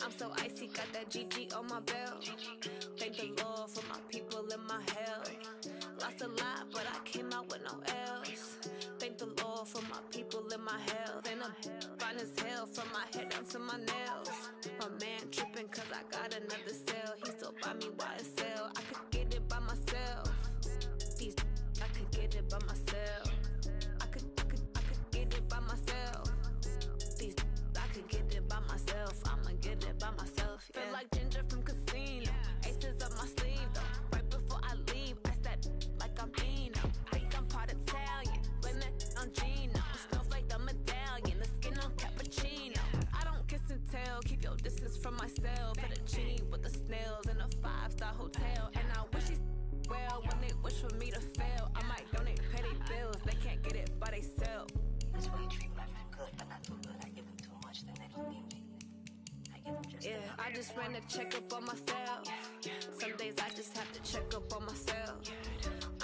I'm so icy, got that GG on my belt. Thank the Lord for my people in my hell. Lost a lot, but I came out with no L's. Thank the Lord for my people in my hell. Ain't I'm fine as hell from my head down to my nails. My man tripping cause I got another cell. He still buy me YSL. I could get it by myself. These I could get it by myself. I could get it by myself. These I could get it by myself. I'ma get it by myself. Yeah. Feel like Ginger from Casino. Aces up my sleeve though. Right before I leave, I said like I'm Dino. Think I'm part Italian. Blame that on Gino. Smells like the medallion. The skin on cappuccino. I don't kiss and tell. Keep your distance from myself. Fettuccine with the snails in a 5-star hotel. And I wish he's well when they wish for me to fail. I might donate petty bills. They can't get it by themselves. That's when you treat my friend good, but not too good. I give them too much, then they don't need me. I give them just yeah, I just ran a checkup on myself. Some days I just have to check up on myself.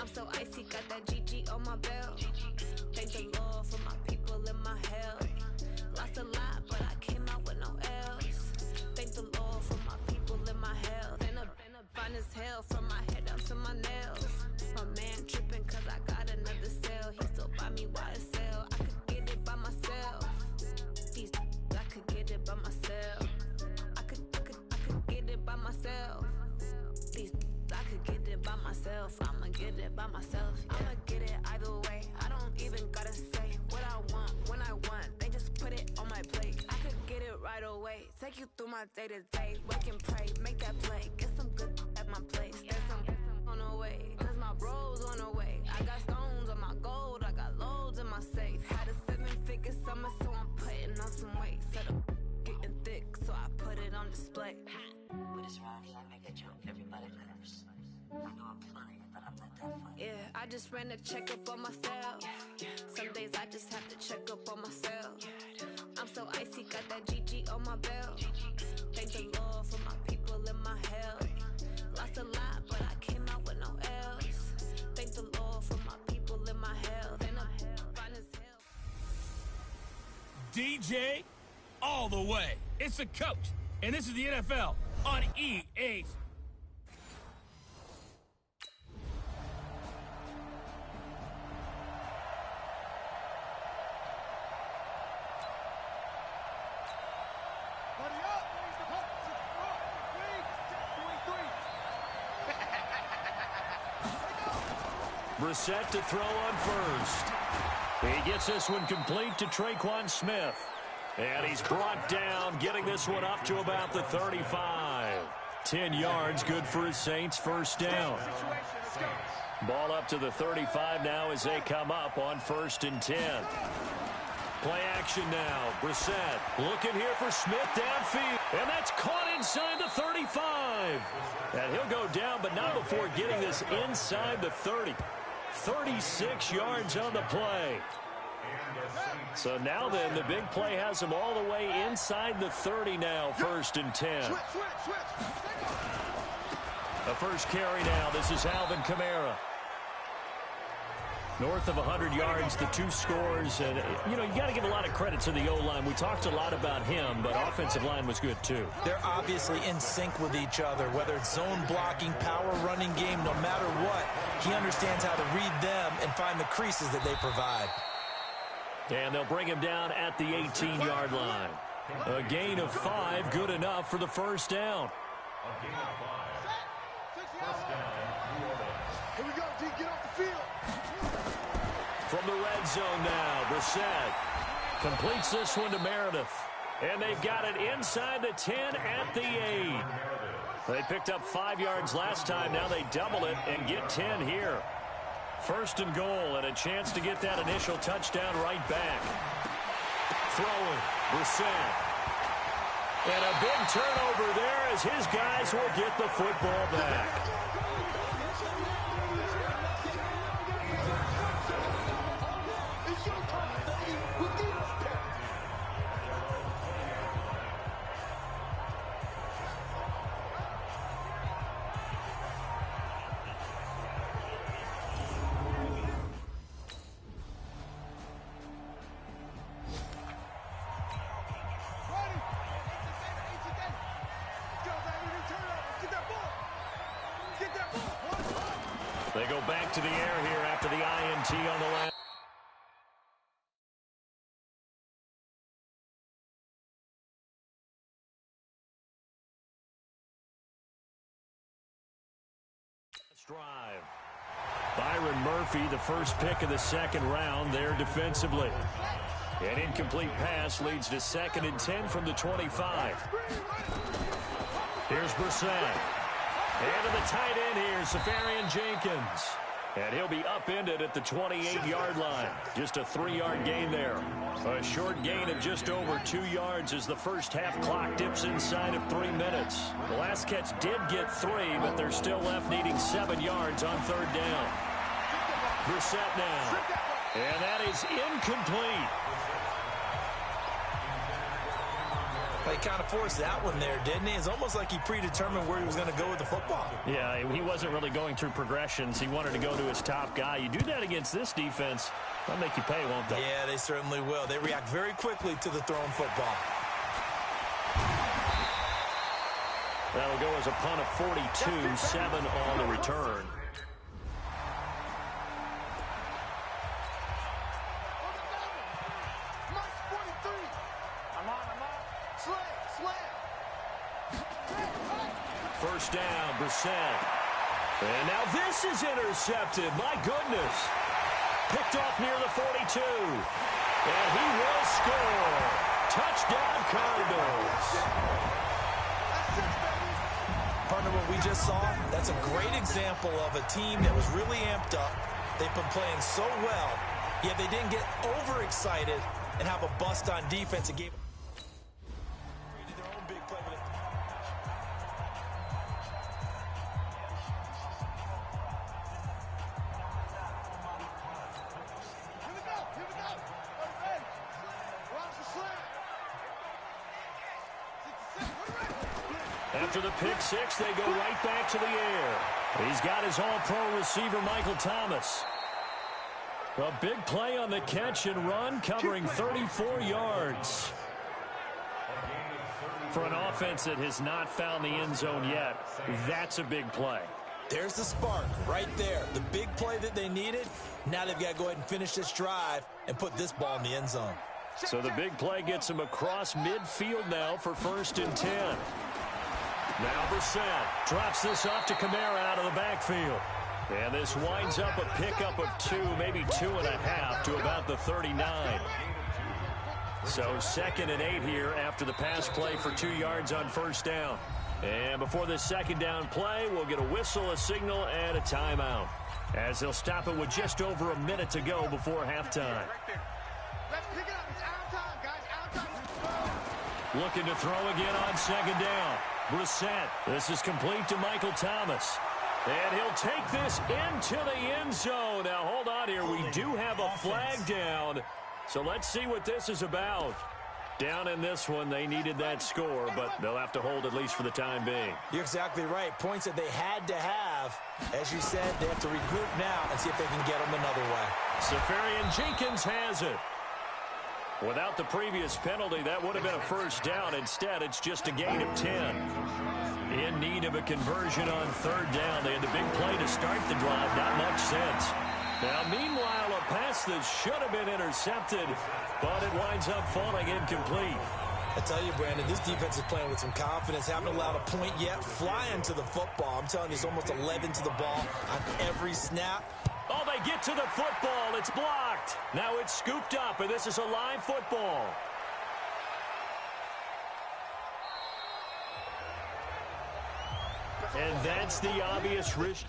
I'm so icy, got that GG on my belt. Thank the Lord for my people in my hell. Lost a lot, but I came out with no L's. Thank the Lord for my people in my hell. Then I'm fine as hell from my head down to my nails. My man tripping cause I got another cell. He still buy me YSL. I could get it by myself. These I could get it by myself. I could get it by myself. These I could get it by myself. I'ma get it by myself. Yeah. I'ma get it either way. I don't even gotta say what I want when I want. They just put it on my plate. I could get it right away. Take you through my day to day. Wake and pray, make that play. Get some good at my place. There's some on the way. Cause my bro's on the way. I got stones on my gold. I got loads in my safe. Had a 7-figure summer, so I'm putting on some weight. Set up getting thick, so I put it on display. With this round here, I make a joke. Everybody laughs. I know I'm funny, but I'm not that funny. Yeah, I just ran a checkup on myself. Some days I just have to check up on myself. I'm so icy, got that GG on my belt. Thank the Lord for my people in my hell. Lost a lot, but I came out with no L's. Thank the Lord for my people in my hell. Then I'm fine as hell. DJ all the way. It's the coach, and this is the NFL on EA. Brissett to throw on first. He gets this one complete to Tre'Quan Smith. And he's brought down, getting this one up to about the 35. 10 yards, good for his Saints, first down. Ball up to the 35 now as they come up on 1st and 10. Play action now. Brissett looking here for Smith downfield. And that's caught inside the 35. And he'll go down, but not before getting this inside the 30. 36 yards on the play. So now then, the big play has him all the way inside the 30 now, 1st and 10. The first carry now. This is Alvin Kamara. North of 100 yards, the 2 scores. And, you got to give a lot of credit to the O-line. We talked a lot about him, but offensive line was good, too. They're obviously in sync with each other, whether it's zone blocking, power running game, no matter what. He understands how to read them and find the creases that they provide. And they'll bring him down at the 18-yard line. A gain of 5, good enough for the first down. A gain of 5. First down, New Orleans. Here we go, D, get off the field. From the red zone now, Brissett completes this one to Meredith. And they've got it inside the 10 at the 8. They picked up 5 yards last time. Now they double it and get 10 here. 1st and goal and a chance to get that initial touchdown right back. Throwing, Brissett. And a big turnover there as his guys will get the football back. They go back to the air here after the INT on the last. Drive. Byron Murphy, the first pick of the second round there defensively. An incomplete pass leads to 2nd and 10 from the 25. Here's Brissett. And to the tight end here, Safarian Jenkins. And he'll be upended at the 28-yard line. Just a 3-yard gain there. A short gain of just over 2 yards as the first half clock dips inside of 3 minutes. The last catch did get 3, but they're still left needing 7 yards on 3rd down. Brissett now. And that is incomplete. He kind of forced that one there, didn't he? It's almost like he predetermined where he was going to go with the football. Yeah, he wasn't really going through progressions. He wanted to go to his top guy. You do that against this defense, they'll make you pay, won't they? Yeah, they certainly will. They react very quickly to the thrown football. That'll go as a punt of 42, 7 on the return. First down, Brissett. And now this is intercepted. My goodness. Picked off near the 42. And he will score. Touchdown, Cardinals. Partner, what we just saw, that's a great example of a team that was really amped up. They've been playing so well, yet they didn't get overexcited and have a bust on defense and gave their own big play. After the pick six, they go right back to the air. He's got his all-pro receiver, Michael Thomas. A big play on the catch and run, covering 34 yards. For an offense that has not found the end zone yet, that's a big play. There's the spark right there. The big play that they needed. Now they've got to go ahead and finish this drive and put this ball in the end zone. So the big play gets him across midfield now for 1st and 10. Now Brissett drops this off to Kamara out of the backfield. And this winds up a pickup of 2, maybe 2.5 to about the 39. So 2nd and 8 here after the pass play for 2 yards on 1st down. And before this 2nd down play, we'll get a whistle, a signal, and a timeout, as they'll stop it with just over a minute to go before halftime. Looking to throw again on 2nd down. Brissett. This is complete to Michael Thomas. And he'll take this into the end zone. Now, hold on here. We do have a flag down. So let's see what this is about. Down in this one, they needed that score, but they'll have to hold at least for the time being. You're exactly right. Points that they had to have. As you said, they have to regroup now and see if they can get them another way. Safarian Jenkins has it. Without the previous penalty, that would have been a 1st down. Instead, it's just a gain of 10. In need of a conversion on 3rd down. They had the big play to start the drive. Not much sense. Now, meanwhile, a pass that should have been intercepted, but it winds up falling incomplete. I tell you, Brandon, this defense is playing with some confidence. Haven't allowed a point yet. Flying to the football. I'm telling you, it's almost 11 to the ball on every snap. Oh, they get to the football. It's blocked. Now it's scooped up, and this is a live football. And that's the obvious risk.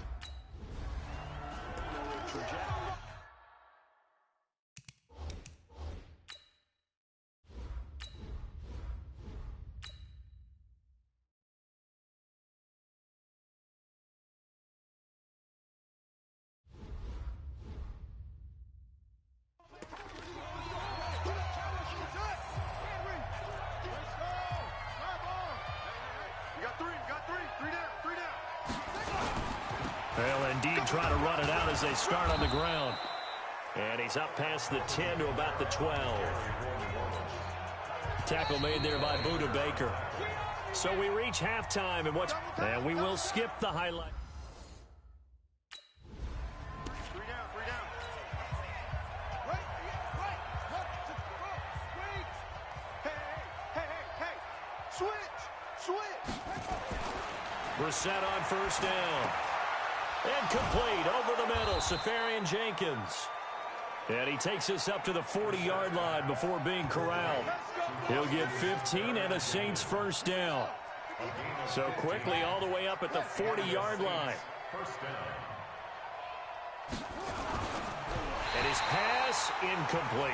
They'll indeed try to run it out as they start on the ground. And he's up past the 10 to about the 12. Tackle made there by Budda Baker. So we reach halftime, and we will skip the highlight. Brissett on first down. And complete over the middle, Safarian Jenkins. And he takes us up to the 40-yard line before being corralled. He'll get 15 and a Saints first down. So quickly all the way up at the 40-yard line. And his pass incomplete.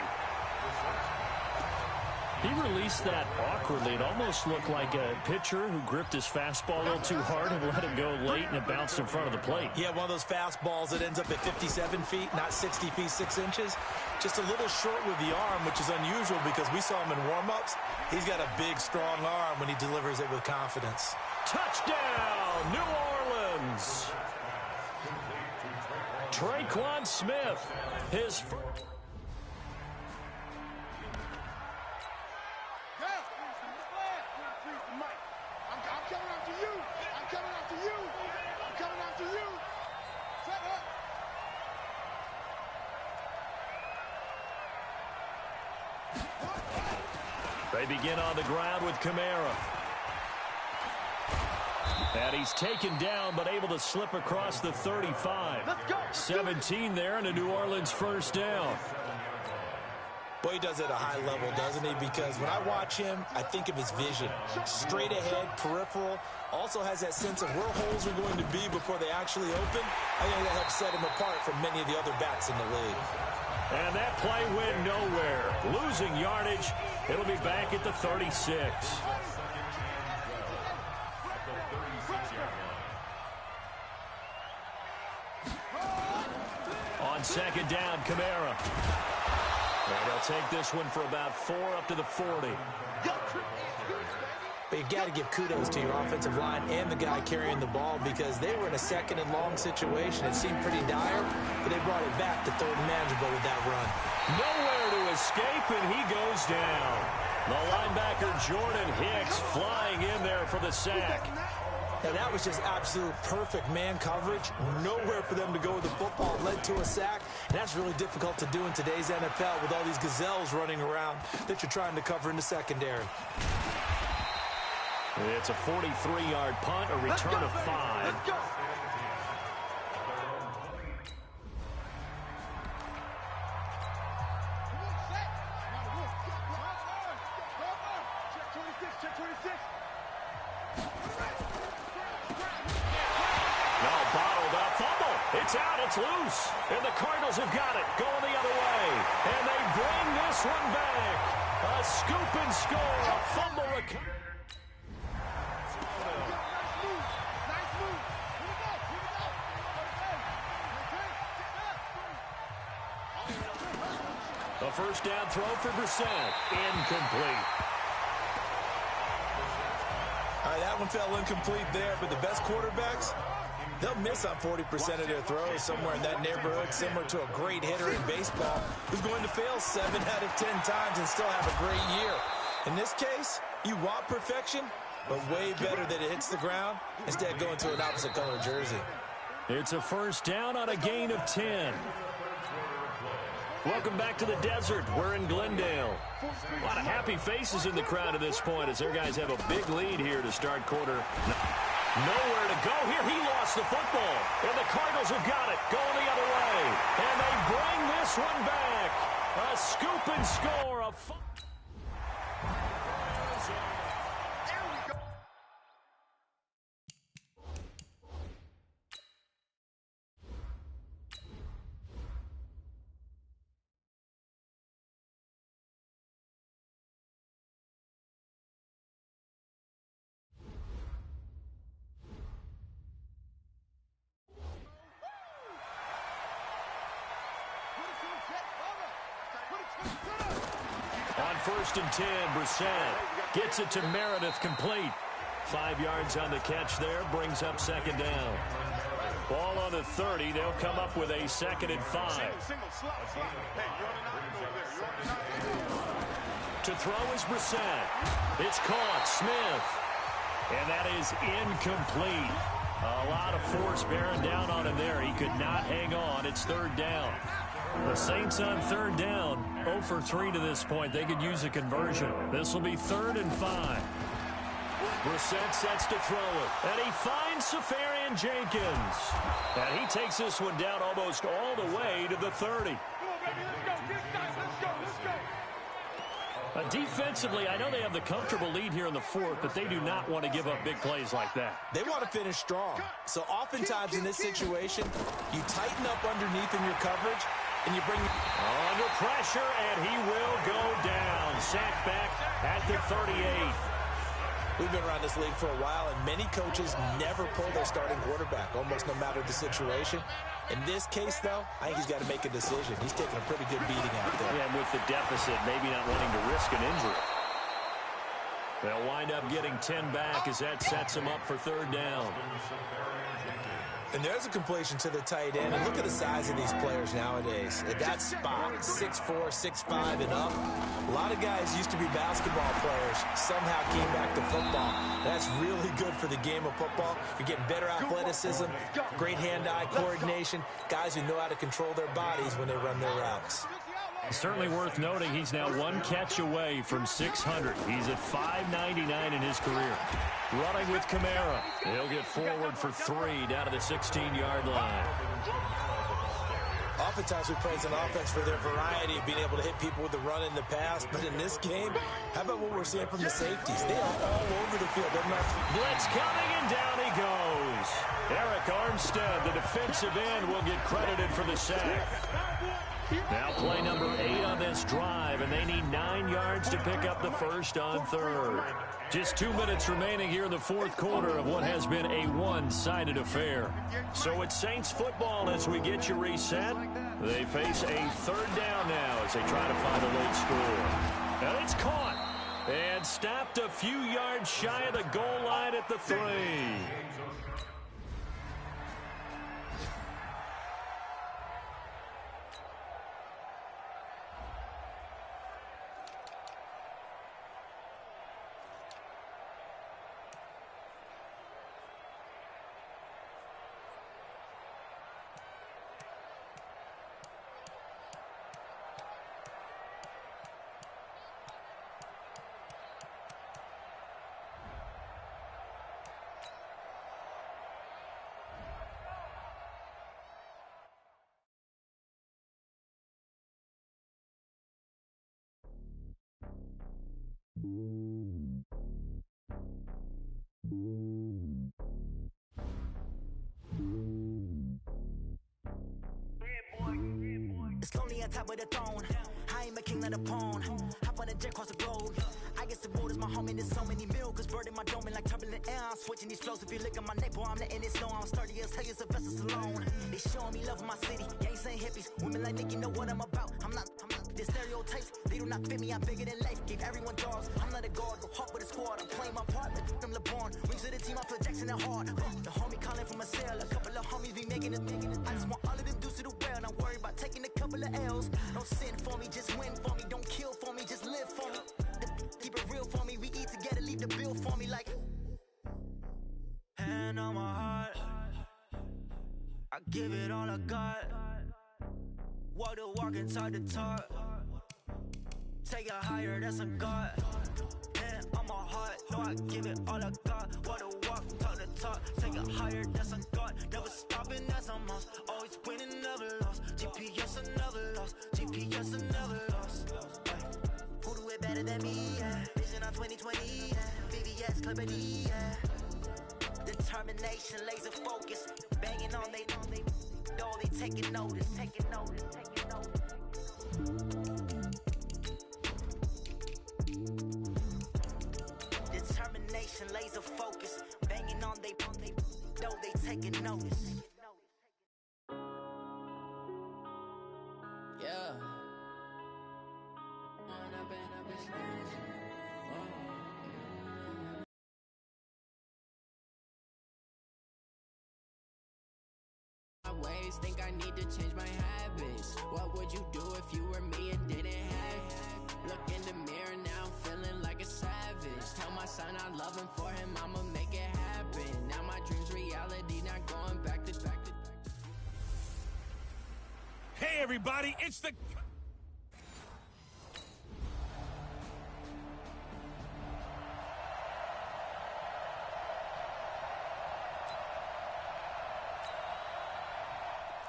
He released that awkwardly. It almost looked like a pitcher who gripped his fastball a little too hard and let it go late, and it bounced in front of the plate. Yeah, one of those fastballs that ends up at 57 feet, not 60 feet, 6 inches. Just a little short with the arm, which is unusual because we saw him in warm-ups. He's got a big, strong arm when he delivers it with confidence. Touchdown, New Orleans! Tre'Quan Smith, his first. They begin on the ground with Kamara. And he's taken down, but able to slip across the 35. 17 there, and a New Orleans first down. Boy, he does it at a high level, doesn't he? Because when I watch him, I think of his vision. Straight ahead, peripheral. Also has that sense of where holes are going to be before they actually open. I think that helps set him apart from many of the other backs in the league. And that play went nowhere. Losing yardage. It'll be back at the 36. On second down, Kamara. And they'll take this one for about 4 up to the 40. But you got to give kudos to your offensive line and the guy carrying the ball because they were in a second and long situation. It seemed pretty dire, but they brought it back to third and manageable with that run. Nowhere to escape, and he goes down. The linebacker Jordan Hicks flying in there for the sack. Now, that was just absolute perfect man coverage. Nowhere for them to go with the football. Led to a sack, and that's really difficult to do in today's NFL with all these gazelles running around that you're trying to cover in the secondary. It's a 43-yard punt, a return of 5. It's out, it's loose, and the Cardinals have got it, going the other way, and they bring this one back. A scoop and score, a fumble recovery. A first down throw for Brissett, incomplete. All right, that one fell incomplete there, but the best quarterbacks, they'll miss on 40% of their throws, somewhere in that neighborhood, similar to a great hitter in baseball who's going to fail 7 out of 10 times and still have a great year. In this case, you want perfection, but way better that it hits the ground instead of going to an opposite color jersey. It's a first down on a gain of 10. Welcome back to the desert. We're in Glendale. A lot of happy faces in the crowd at this point as their guys have a big lead here to start quarter. Nowhere to go here. He lost the football. And the Cardinals have got it. Going the other way. And they bring this one back. A scoop and score. On first and 10, Brissett gets it to Meredith, complete. 5 yards on the catch there, brings up second down. Ball on the 30, they'll come up with a second and 5. To throw is Brissett. It's caught, Smith. And that is incomplete. A lot of force bearing down on him there. He could not hang on. It's third down. The Saints on third down, 0 for 3 to this point. They could use a conversion. This will be 3rd and 5. Brissett sets to throw it. And he finds Safarian Jenkins. And he takes this one down almost all the way to the 30. Defensively, I know they have the comfortable lead here in the fourth, but they do not want to give up big plays like that. They want to finish strong. So oftentimes in this situation, you tighten up underneath in your coverage, and you bring under pressure, and he will go down. Sacked back at the 38. We've been around this league for a while, and many coaches never pull their starting quarterback, almost no matter the situation. In this case, though, I think he's got to make a decision. He's taking a pretty good beating out there. Yeah, and with the deficit, maybe not wanting to risk an injury. They'll wind up getting 10 back as that sets him up for third down. And there's a completion to the tight end. And look at the size of these players nowadays. At that spot, 6'4", 6'5", and up. A lot of guys used to be basketball players, somehow came back to football. That's really good for the game of football. You're getting better athleticism, great hand-eye coordination, guys who know how to control their bodies when they run their routes. Certainly worth noting he's now one catch away from 600. He's at 599 in his career. Running with Kamara. He'll get forward for 3 down to the 16-yard line. Oftentimes we praise an offense for their variety of being able to hit people with the run and the pass. But in this game, how about what we're seeing from the safeties? They are all over the field. They're not... Blitz coming, and down he goes. Eric Armstead, the defensive end, will get credited for the sack. Now play number 8 on this drive, and they need 9 yards to pick up the first on third. Just 2 minutes remaining here in the fourth quarter of what has been a one-sided affair. So it's Saints football as we get you reset. They face a third down now as they try to find a late score. And it's caught and stopped a few yards shy of the goal line at the 3. It's lonely on top of the throne. I ain't a king of the pawn. Hop on a jet across the globe. I guess the road is my home and there's so many miracles burning my dome like turbulent air. I'm switching these flows. If you look at my neck, boy, I'm letting it snow. I'm sturdy as hell as Sylvester Stallone. They showing me love in my city. Gangsta and hippies. Women like Nicki know what I'm about. I'm not the stereotypes. They do not fit me. I'm bigger than life. Gave everyone dogs. I'm not a guard. Go hard with a squad. I'm playing my part. Like them LeBron. Rings to the team. I feel Jackson and hard. The homie calling from a cell. A couple of homies be making it. I just want all of them dudes to the well. Not worry about taking a couple of L's. Don't sin for me. Just win for me. Don't kill for me. Just live for me. Keep it real for me. We eat together. Leave the bill for me like. Hand on my heart. I give it all I got. Walk the walk and talk the talk. Take it higher, that's a God. Hand on my heart, no, I give it all I got. Walk the walk and talk the talk. Take it higher, that's a God. Never stopping, that's a must. Always winning, never lost. GPS, I never lost. GPS, I never lost. Who do it better than me? Yeah. Vision on 2020. Yeah. VVS, Clipper D. Yeah. Determination, laser focus. Banging on they door, they taking notice. Taking notice, taking notice. Determination, laser focus. Banging on they door, they taking notice. Yeah. Ways, think I need to change my habits. What would you do if you were me and didn't have? Look in the mirror now, I'm feeling like a savage. Tell my son I love him, for him I'ma make it happen. Now my dreams reality, not going back to. Hey everybody, it's the...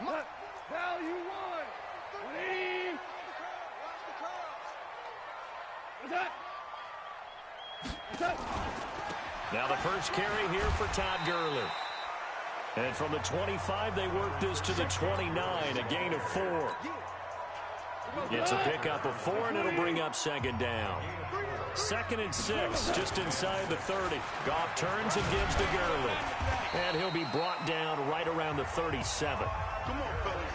Value one. 180. Now the first carry here for Todd Gurley. And from the 25, they work this to the 29, a gain of 4. It's a pickup of 4, and it'll bring up second down. 2nd and 6, just inside the 30. Goff turns and gives to Gurley. And he'll be brought down right around the 37. Come on, fellas.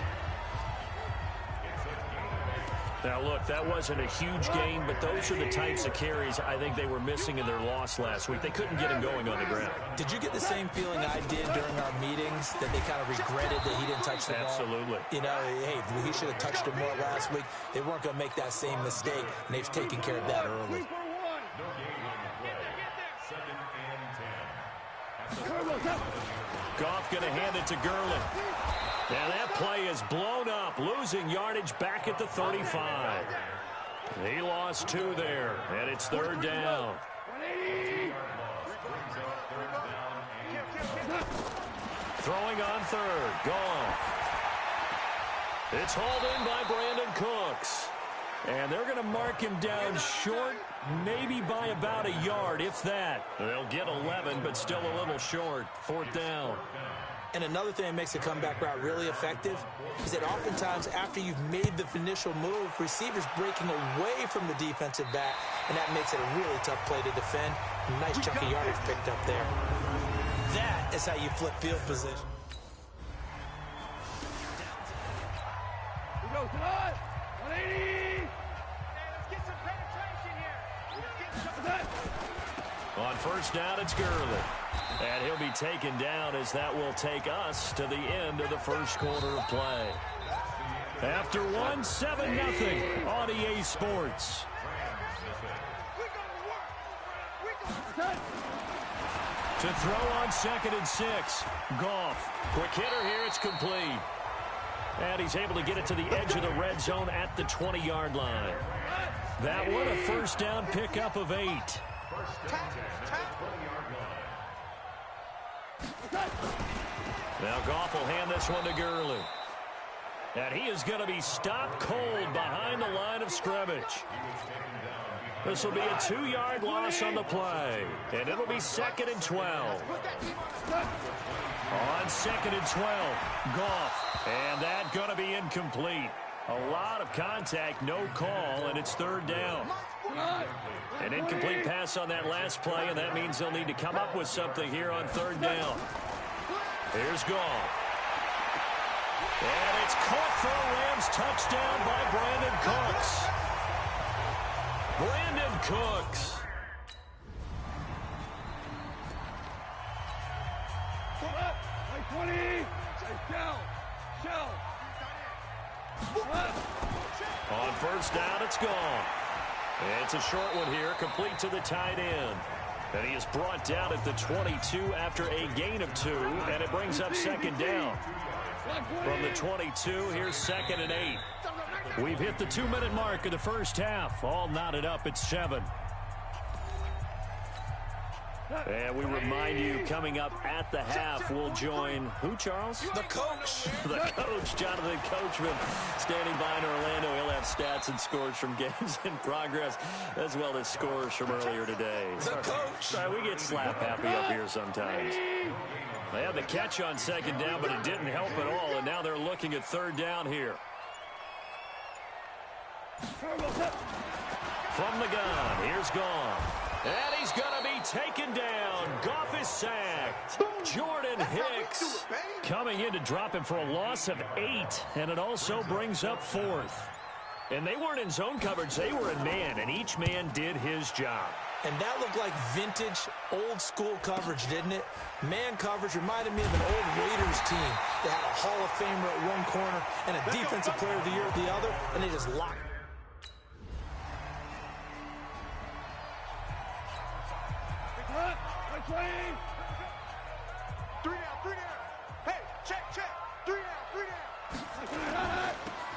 Now, look, that wasn't a huge gain, but those are the types of carries I think they were missing in their loss last week. They couldn't get him going on the ground. Did you get the same feeling I did during our meetings, that they kind of regretted that he didn't touch the ball? Absolutely. You know, hey, he should have touched it more last week. They weren't going to make that same mistake, and they've taken care of that early. Goff going to hand it to Gurley. Now that play is blown up, losing yardage back at the 35. He lost 2 there, and it's 3rd down. Throwing on 3rd, Goff. It's hauled in by Brandon Cooks. And they're going to mark him down short, maybe by about a yard, if that. They'll get 11, but still a little short. 4th down. And another thing that makes a comeback route really effective is that oftentimes after you've made the initial move, receivers breaking away from the defensive back, and that makes it a really tough play to defend. A nice chunk of yardage picked up there. That is how you flip field position. Here goes tonight. 180. Let's get some penetration here. On 1st down, it's Gurley. And he'll be taken down as that will take us to the end of the first quarter of play. After 1, 7-0 on EA Sports. To throw on 2nd and 6. Goff. Quick hitter here. It's complete. And he's able to get it to the edge of the red zone at the 20-yard line. That one, a 1st down pickup of 8. Now Goff will hand this one to Gurley. And he is going to be stopped cold behind the line of scrimmage. This will be a 2-yard loss on the play. And it'll be 2nd and 12. On 2nd and 12, Goff. And that going to be incomplete. A lot of contact, no call, and it's 3rd down. An incomplete pass on that last play, and that means they'll need to come up with something here on 3rd down. Here's Goff. And it's caught for a Rams touchdown by Brandon Cooks. Brandon Cooks. Like 20. Shell. On 1st down, it's gone. It's a short one here, complete to the tight end. And he is brought down at the 22 after a gain of 2, and it brings up 2nd down. From the 22, here's 2nd and 8. We've hit the 2-minute mark of the first half. All knotted up at 7. And we remind you, coming up at the half, we'll join who, Charles? The coach. The coach, Jonathan Coachman, standing by in Orlando. He'll have stats and scores from games in progress, as well as scores from earlier today. The coach. Sorry, we get slap happy up here sometimes. They had the catch on 2nd down, but it didn't help at all, and now they're looking at 3rd down here. From the gun, here's Goff. And he's going to be taken down. Goff is sacked. Jordan Hicks coming in to drop him for a loss of 8. And it also brings up 4th. And they weren't in zone coverage. They were in man, and each man did his job. And that looked like vintage, old-school coverage, didn't it? Man coverage reminded me of an old Raiders team. They had a Hall of Famer at one corner and a Defensive Player of the Year at the other, and they just locked.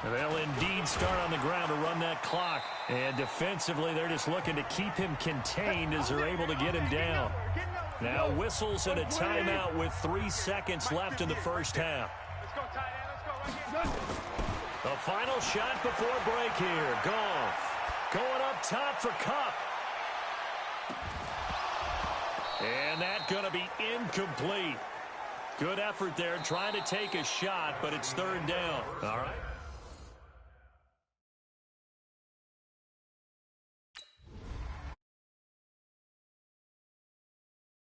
They'll indeed start on the ground to run that clock. And defensively, they're just looking to keep him contained as they're able to get him down. Now whistles and a timeout with 3 seconds left in the first half. Let's go, tight end. Let's go. The final shot before break here. Goff going up top for Kupp. And that's going to be incomplete. Good effort there trying to take a shot, but it's third down. All right.